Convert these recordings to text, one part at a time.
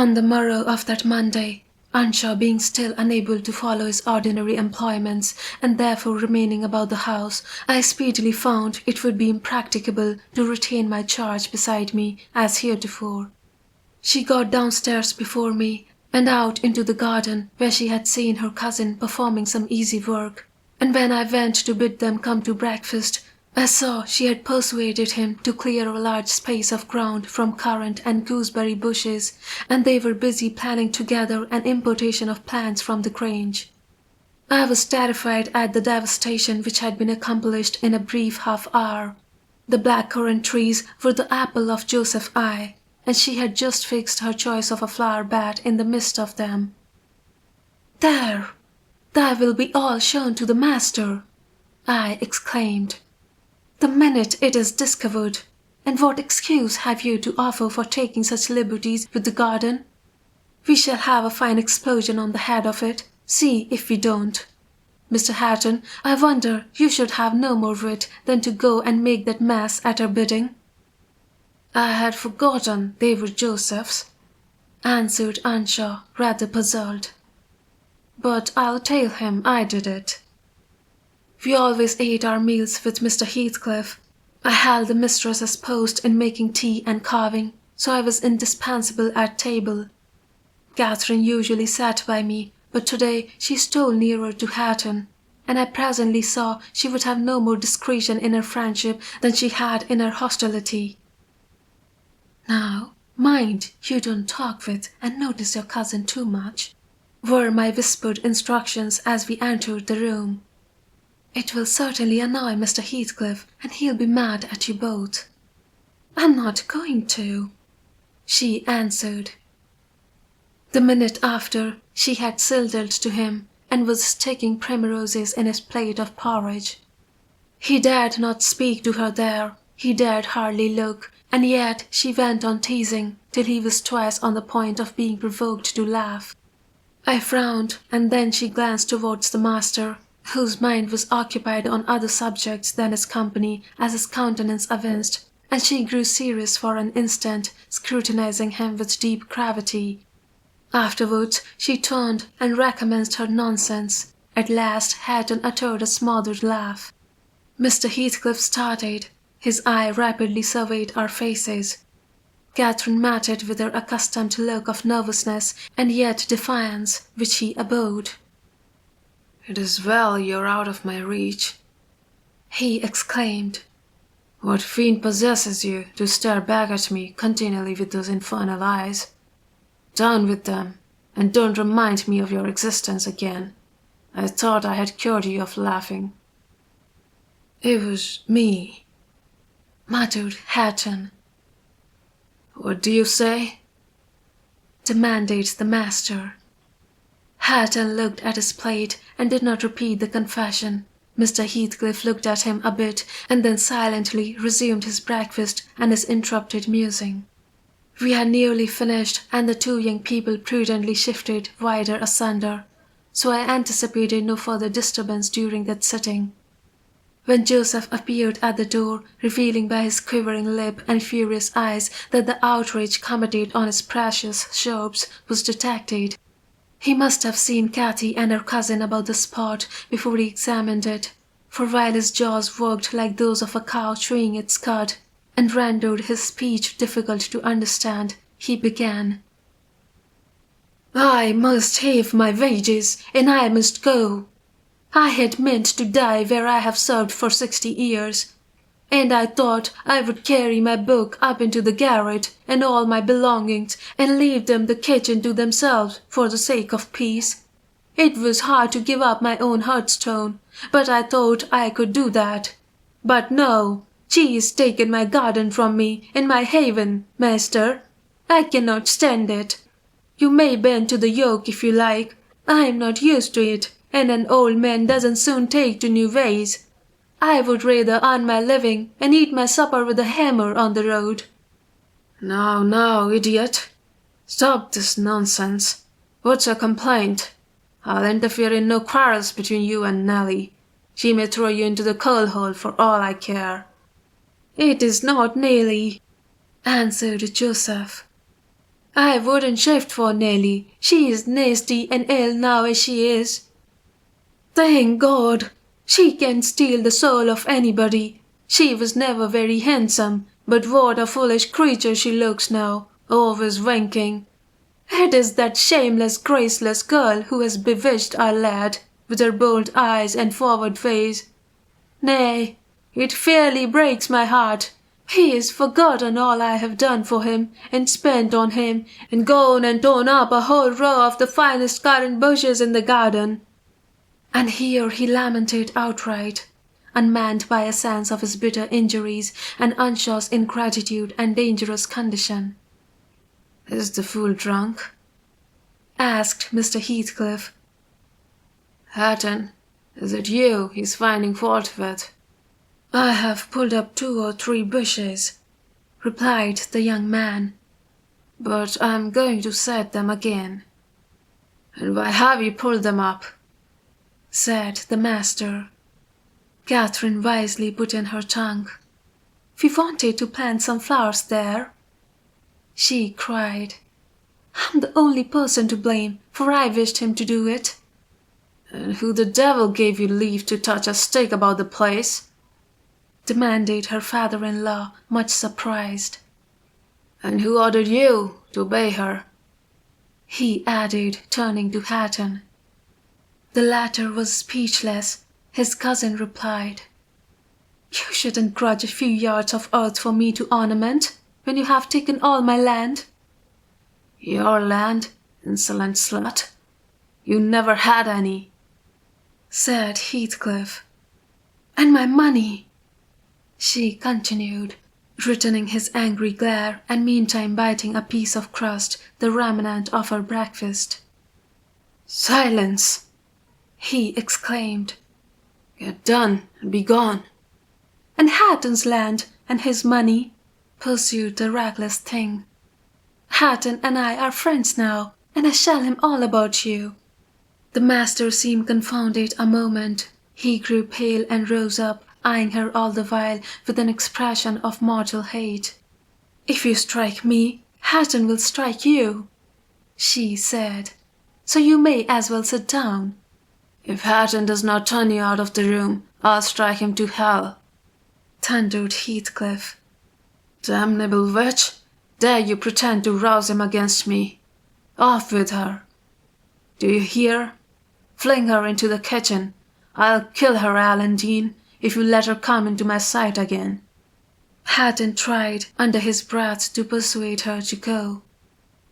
On the morrow of that Monday, Anshaw being still unable to follow his ordinary employments and therefore remaining about the house, I speedily found it would be impracticable to retain my charge beside me as heretofore. She got downstairs before me and out into the garden where she had seen her cousin performing some easy work, and when I went to bid them come to breakfast, I saw she had persuaded him to clear a large space of ground from currant and gooseberry bushes, and they were busy planning together an importation of plants from the Grange. I was terrified at the devastation which had been accomplished in a brief half-hour. The black currant trees were the apple of Joseph's eye, and she had just fixed her choice of a flower bed in the midst of them. "There! That will be all shown to the master," I exclaimed. "The minute it is discovered. And what excuse have you to offer for taking such liberties with the garden? We shall have a fine explosion on the head of it, see if we don't. Mr. Hatton, I wonder you should have no more wit than to go and make that mess at her bidding." "I had forgotten they were Joseph's," answered Anshaw, rather puzzled. "But I'll tell him I did it. We always ate our meals with Mr. Heathcliff. I held the mistress's post in making tea and carving, so I was indispensable at table. Catherine usually sat by me, but today she stole nearer to Hatton, and I presently saw she would have no more discretion in her friendship than she had in her hostility. Now, mind you don't talk with and notice your cousin too much," were my whispered instructions as we entered the room. "It will certainly annoy Mr. Heathcliff, and he'll be mad at you both." "I'm not going to," she answered. The minute after, she had sidled to him and was sticking primroses in his plate of porridge. He dared not speak to her there, he dared hardly look, and yet she went on teasing till he was twice on the point of being provoked to laugh. I frowned, and then she glanced towards the master, whose mind was occupied on other subjects than his company, as his countenance evinced, and she grew serious for an instant, scrutinizing him with deep gravity. Afterwards she turned and recommenced her nonsense. At last Hatton uttered a smothered laugh. Mr. Heathcliff started. His eye rapidly surveyed our faces. Catherine met it with her accustomed look of nervousness and yet defiance, which he abode. "It is well you're out of my reach," he exclaimed. "What fiend possesses you to stare back at me continually with those infernal eyes? Down with them, and don't remind me of your existence again. I thought I had cured you of laughing." "It was me," muttered Hatton. "What do you say?" demanded the master. Hatton looked at his plate and did not repeat the confession. Mr. Heathcliff looked at him a bit and then silently resumed his breakfast and his interrupted musing. We had nearly finished, and the two young people prudently shifted wider asunder, so I anticipated no further disturbance during that sitting. When Joseph appeared at the door, revealing by his quivering lip and furious eyes that the outrage committed on his precious shrubs was detected, he must have seen Cathy and her cousin about the spot before he examined it, for while his jaws worked like those of a cow chewing its cud, and rendered his speech difficult to understand, he began. "I must have my wages, and I must go. I had meant to die where I have served for 60 years, and I thought I would carry my book up into the garret and all my belongings and leave them the kitchen to themselves for the sake of peace. It was hard to give up my own hearthstone, but I thought I could do that. But no, she has taken my garden from me and my haven, master. I cannot stand it. You may bend to the yoke if you like. I am not used to it, and an old man doesn't soon take to new ways. I would rather earn my living and eat my supper with a hammer on the road." Now, idiot. Stop this nonsense. What's your complaint? I'll interfere in no quarrels between you and Nellie. She may throw you into the coal hole for all I care." "It is not Nellie," answered Joseph. I wouldn't shift for Nelly. She is nasty and ill now as she is. Thank God! She can steal the soul of anybody. She was never very handsome, but what a foolish creature she looks now, always winking. It is that shameless, graceless girl who has bewitched our lad, with her bold eyes and forward face. Nay, it fairly breaks my heart. He has forgotten all I have done for him and spent on him, and gone and torn up a whole row of the finest currant bushes in the garden. And here he lamented outright, unmanned by a sense of his bitter injuries and Anshaw's ingratitude and dangerous condition. "Is the fool drunk?" asked Mr. Heathcliff. "Hatton, is it you he's finding fault with?" "I have pulled up 2 or 3 bushes," replied the young man, "but I'm going to set them again." "And why have you pulled them up?" said the master. Catherine wisely put in her tongue. "We wanted to plant some flowers there," she cried. "I'm the only person to blame, for I wished him to do it." "And who the devil gave you leave to touch a stick about the place?" demanded her father-in-law, much surprised. "And who ordered you to obey her?" he added, turning to Hatton. The latter was speechless. His cousin replied, "You shouldn't grudge a few yards of earth for me to ornament, when you have taken all my land." "Your land, insolent slut? You never had any," said Heathcliff. "And my money," she continued, returning his angry glare and meantime biting a piece of crust, the remnant of her breakfast. "Silence!" he exclaimed. "Get done and be gone." "And Hatton's land and his money," pursued the reckless thing. "Hatton and I are friends now, and I tell him all about you." The master seemed confounded a moment. He grew pale and rose up, eyeing her all the while with an expression of mortal hate. "If you strike me, Hatton will strike you," she said, "so you may as well sit down." "If Hatton does not turn you out of the room, I'll strike him to hell," thundered Heathcliff. "Damnable witch! Dare you pretend to rouse him against me? Off with her! Do you hear? Fling her into the kitchen. I'll kill her, Alan Dean, if you let her come into my sight again." Hatton tried under his breath to persuade her to go.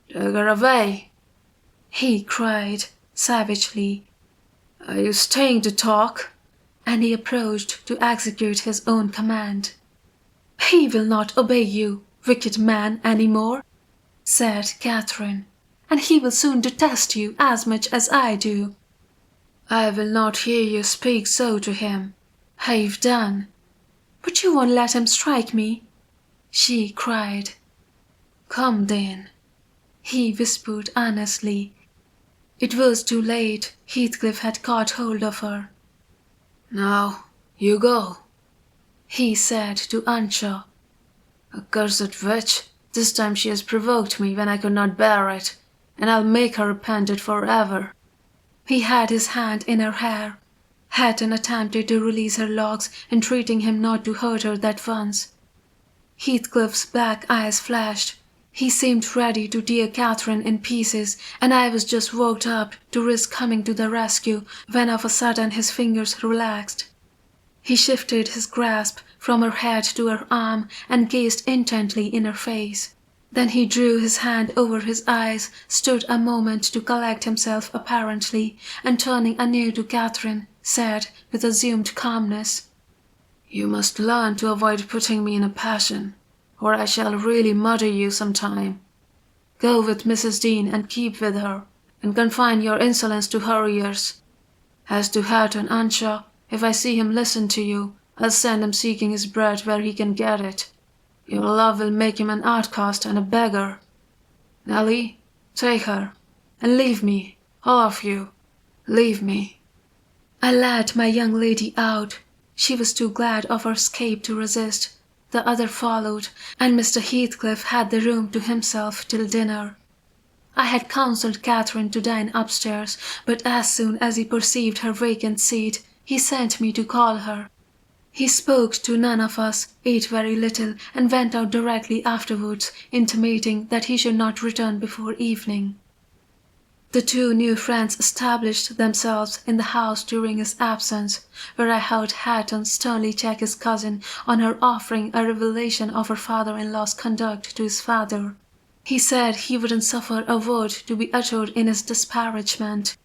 "Take her away," he cried savagely. "Are you staying to talk?" And he approached to execute his own command. "He will not obey you, wicked man, any more," said Catherine, "and he will soon detest you as much as I do." "I will not hear you speak so to him. I've done." "But you won't let him strike me," she cried. "Come then," he whispered earnestly. It was too late. Heathcliff had caught hold of her. "Now, you go," he said to Anshaw. "Accursed witch, this time she has provoked me when I could not bear it, and I'll make her repent it forever." He had his hand in her hair. Hatton attempted to release her locks, entreating him not to hurt her that once. Heathcliff's black eyes flashed. He seemed ready to tear Catherine in pieces, and I was just walked up to risk coming to the rescue when of a sudden his fingers relaxed. He shifted his grasp from her head to her arm and gazed intently in her face. Then he drew his hand over his eyes, stood a moment to collect himself apparently, and turning anew to Catherine, said with assumed calmness, "You must learn to avoid putting me in a passion, or I shall really murder you some time. Go with Mrs. Dean and keep with her, and confine your insolence to her ears. As to Hatton Anshaw, if I see him listen to you, I'll send him seeking his bread where he can get it. Your love will make him an outcast and a beggar. Nelly, take her, and leave me, all of you, leave me." I led my young lady out. She was too glad of her escape to resist. The other followed, and Mr. Heathcliff had the room to himself till dinner. I had counselled Catherine to dine upstairs, but as soon as he perceived her vacant seat, he sent me to call her. He spoke to none of us, ate very little, and went out directly afterwards, intimating that he should not return before evening. The two new friends established themselves in the house during his absence, where I heard Hatton sternly check his cousin on her offering a revelation of her father-in-law's conduct to his father. He said he wouldn't suffer a word to be uttered in his disparagement.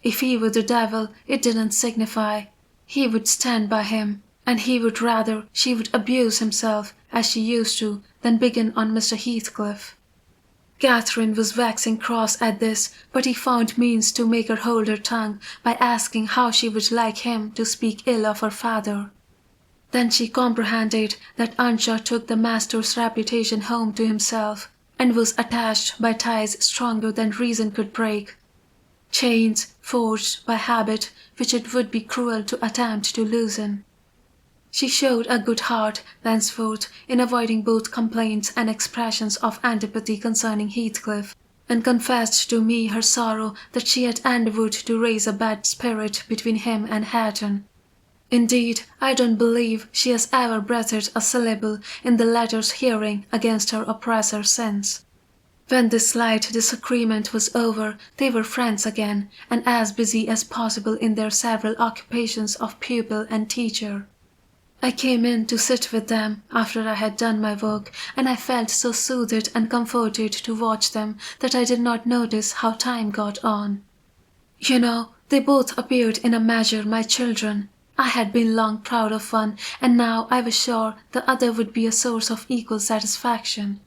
If he were the devil, it didn't signify. He would stand by him, and he would rather she would abuse himself, as she used to, than begin on Mr. Heathcliff. Catherine was waxing cross at this, but he found means to make her hold her tongue by asking how she would like him to speak ill of her father. Then she comprehended that Earnshaw took the master's reputation home to himself, and was attached by ties stronger than reason could break. Chains forged by habit which it would be cruel to attempt to loosen. She showed a good heart thenceforth in avoiding both complaints and expressions of antipathy concerning Heathcliff, and confessed to me her sorrow that she had endeavoured to raise a bad spirit between him and Hatton. Indeed, I don't believe she has ever breathed a syllable in the latter's hearing against her oppressor since. When this slight disagreement was over, they were friends again, and as busy as possible in their several occupations of pupil and teacher. I came in to sit with them after I had done my work, and I felt so soothed and comforted to watch them that I did not notice how time got on. You know, they both appeared in a measure my children. I had been long proud of one, and now I was sure the other would be a source of equal satisfaction.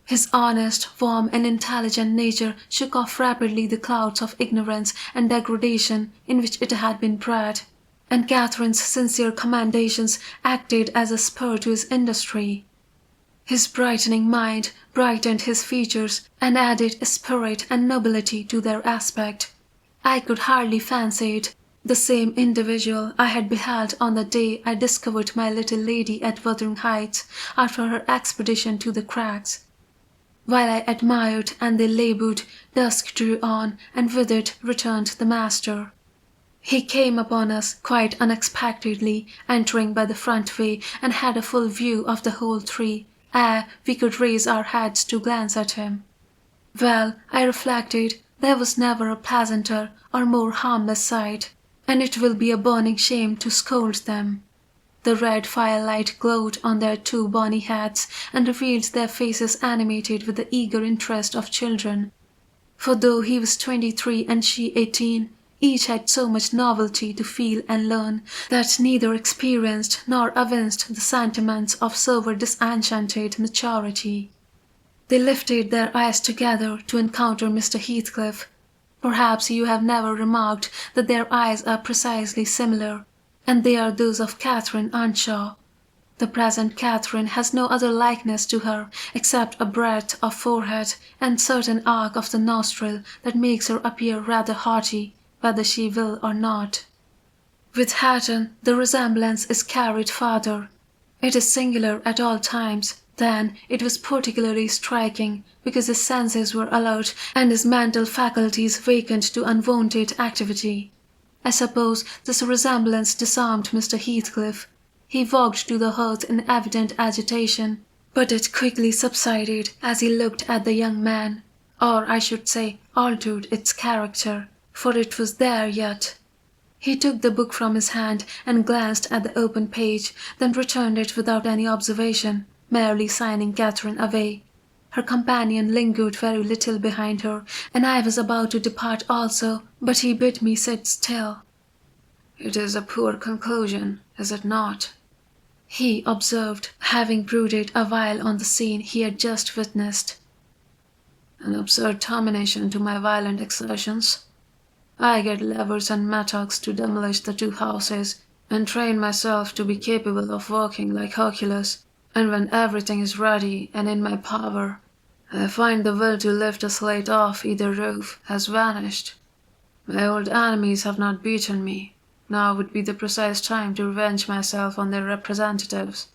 His honest, warm, and intelligent nature shook off rapidly the clouds of ignorance and degradation in which it had been bred, and Catherine's sincere commendations acted as a spur to his industry. His brightening mind brightened his features and added spirit and nobility to their aspect. I could hardly fancy it the same individual I had beheld on the day I discovered my little lady at Wuthering Heights after her expedition to the crags. While I admired and they laboured, dusk drew on, and with it returned the master. He came upon us quite unexpectedly, entering by the front way, and had a full view of the whole tree, ere we could raise our heads to glance at him. Well, I reflected, there was never a pleasanter or more harmless sight, and it will be a burning shame to scold them. The red firelight glowed on their two bonny heads, and revealed their faces animated with the eager interest of children. For though he was 23 and she 18, each had so much novelty to feel and learn, that neither experienced nor evinced the sentiments of sober disenchanted maturity. They lifted their eyes together to encounter Mr. Heathcliff. Perhaps you have never remarked that their eyes are precisely similar, and they are those of Catherine Earnshaw. The present Catherine has no other likeness to her except a breadth of forehead and certain arc of the nostril that makes her appear rather haughty, whether she will or not. With Hatton the resemblance is carried farther. It is singular at all times, then it was particularly striking because his senses were alert and his mental faculties vacant to unwonted activity. I suppose this resemblance disarmed Mr. Heathcliff. He walked to the hearth in evident agitation, but it quickly subsided as he looked at the young man, or I should say altered its character, for it was there yet. He took the book from his hand and glanced at the open page, then returned it without any observation, merely signing Catherine away. Her companion lingered very little behind her, and I was about to depart also, but he bid me sit still. "It is a poor conclusion, is it not?" he observed, having brooded a while on the scene he had just witnessed. "An absurd termination to my violent exertions. I get levers and mattocks to demolish the two houses, and train myself to be capable of working like Hercules, and when everything is ready and in my power, I find the will to lift a slate off either roof has vanished. My old enemies have not beaten me. Now would be the precise time to revenge myself on their representatives.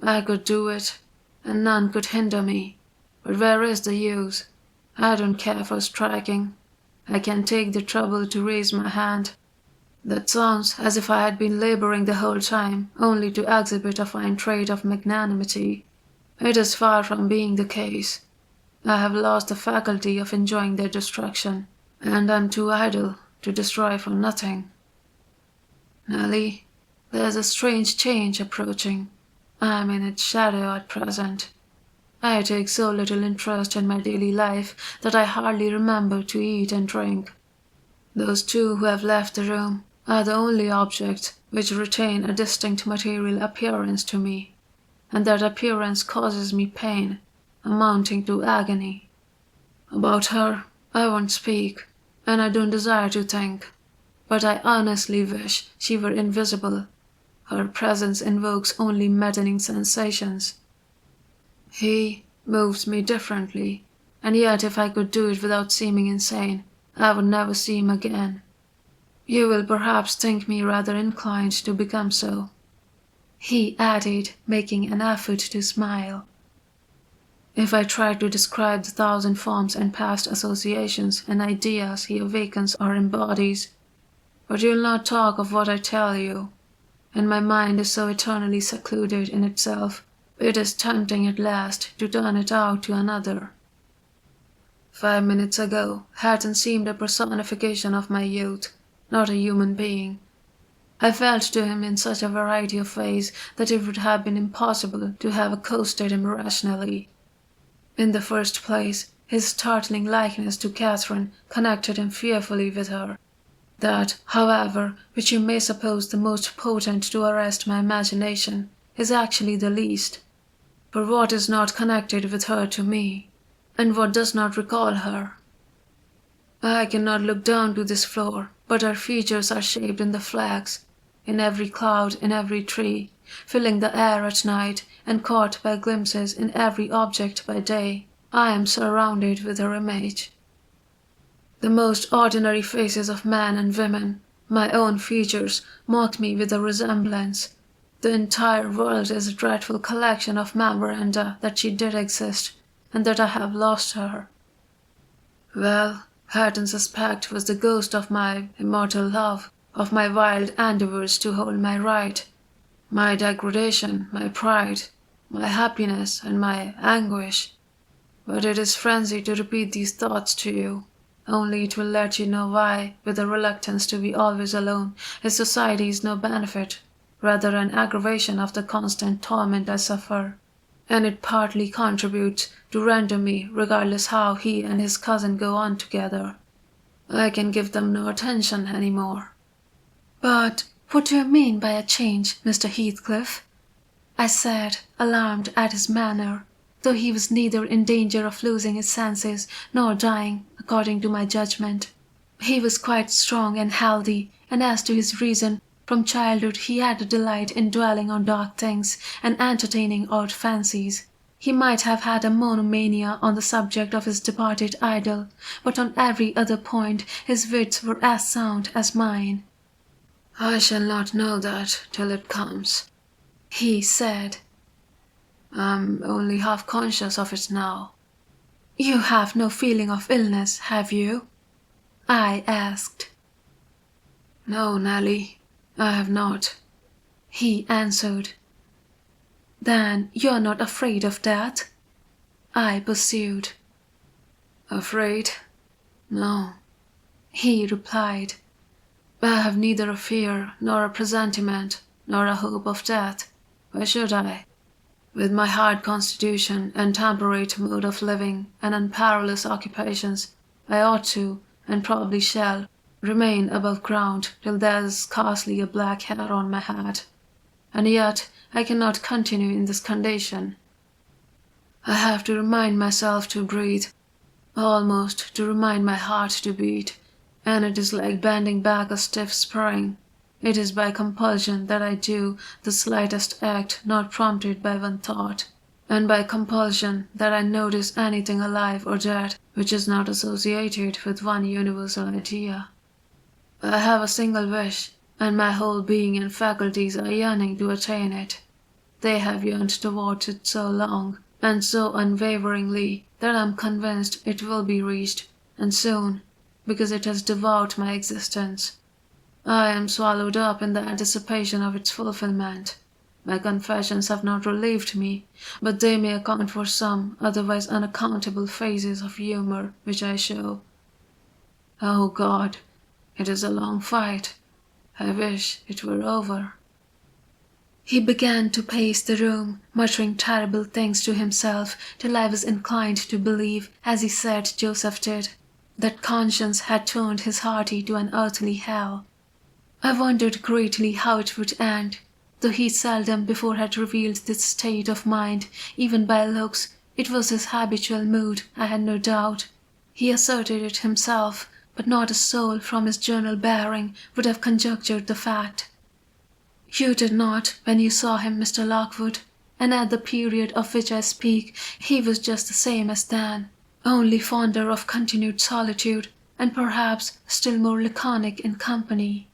I could do it, and none could hinder me. But where is the use? I don't care for striking. I can take the trouble to raise my hand. That sounds as if I had been laboring the whole time only to exhibit a fine trait of magnanimity. It is far from being the case. I have lost the faculty of enjoying their destruction, and am too idle to destroy for nothing. Nellie, there's a strange change approaching. I am in its shadow at present. I take so little interest in my daily life that I hardly remember to eat and drink. Those two who have left the room are the only objects which retain a distinct material appearance to me, and that appearance causes me pain, amounting to agony. About her I won't speak, and I don't desire to think, but I honestly wish she were invisible. Her presence invokes only maddening sensations. He moves me differently, and yet if I could do it without seeming insane, I would never see him again. You will perhaps think me rather inclined to become so," he added, making an effort to smile. "If I try to describe the thousand forms and past associations and ideas he awakens or embodies. But you'll not talk of what I tell you, and my mind is so eternally secluded in itself, it is tempting at last to turn it out to another. 5 minutes ago, Hatton seemed a personification of my youth, not a human being. I felt to him in such a variety of ways that it would have been impossible to have accosted him rationally. In the first place, his startling likeness to Catherine connected him fearfully with her. That, however, which you may suppose the most potent to arrest my imagination, is actually the least. For what is not connected with her to me, and what does not recall her? I cannot look down to this floor, but her features are shaped in the flags, in every cloud, in every tree, filling the air at night, and caught by glimpses in every object by day. I am surrounded with her image. The most ordinary faces of men and women, my own features, mock me with a resemblance. The entire world is a dreadful collection of memoranda that she did exist, and that I have lost her. Well, Hatton's aspect was the ghost of my immortal love, of my wild endeavours to hold my right, my degradation, my pride, my happiness, and my anguish. But it is frenzy to repeat these thoughts to you. Only it will let you know why, with the reluctance to be always alone, his society is no benefit, rather an aggravation of the constant torment I suffer, and it partly contributes to render me, regardless how he and his cousin go on together. I can give them no attention any more." "But what do you mean by a change, Mr. Heathcliff?" I said, alarmed at his manner, though he was neither in danger of losing his senses nor dying, according to my judgment. He was quite strong and healthy, and as to his reason, from childhood he had a delight in dwelling on dark things and entertaining odd fancies. He might have had a monomania on the subject of his departed idol, but on every other point his wits were as sound as mine. "I shall not know that till it comes," he said. "I'm only half conscious of it now." "You have no feeling of illness, have you?" I asked. "No, Nellie, I have not," he answered. "Then you're not afraid of death?" I pursued. "Afraid? No," he replied. "I have neither a fear, nor a presentiment, nor a hope of death. Why should I? With my hard constitution and temperate mode of living and unparalleled occupations, I ought to, and probably shall, remain above ground till there is scarcely a black hair on my head. And yet I cannot continue in this condition. I have to remind myself to breathe, almost to remind my heart to beat, and it is like bending back a stiff spring. It is by compulsion that I do the slightest act not prompted by one thought, and by compulsion that I notice anything alive or dead which is not associated with one universal idea. I have a single wish, and my whole being and faculties are yearning to attain it. They have yearned towards it so long, and so unwaveringly, that I am convinced it will be reached, and soon, because it has devoured my existence. I am swallowed up in the anticipation of its fulfillment. My confessions have not relieved me, but they may account for some otherwise unaccountable phases of humor which I show. Oh God, it is a long fight. I wish it were over." He began to pace the room, muttering terrible things to himself, till I was inclined to believe, as he said Joseph did, that conscience had turned his heart to an earthly hell. I wondered greatly how it would end. Though he seldom before had revealed this state of mind, even by looks, it was his habitual mood, I had no doubt. He asserted it himself, but not a soul from his journal bearing would have conjectured the fact. "You did not, when you saw him, Mr. Lockwood, and at the period of which I speak, he was just the same as then, only fonder of continued solitude, and perhaps still more laconic in company."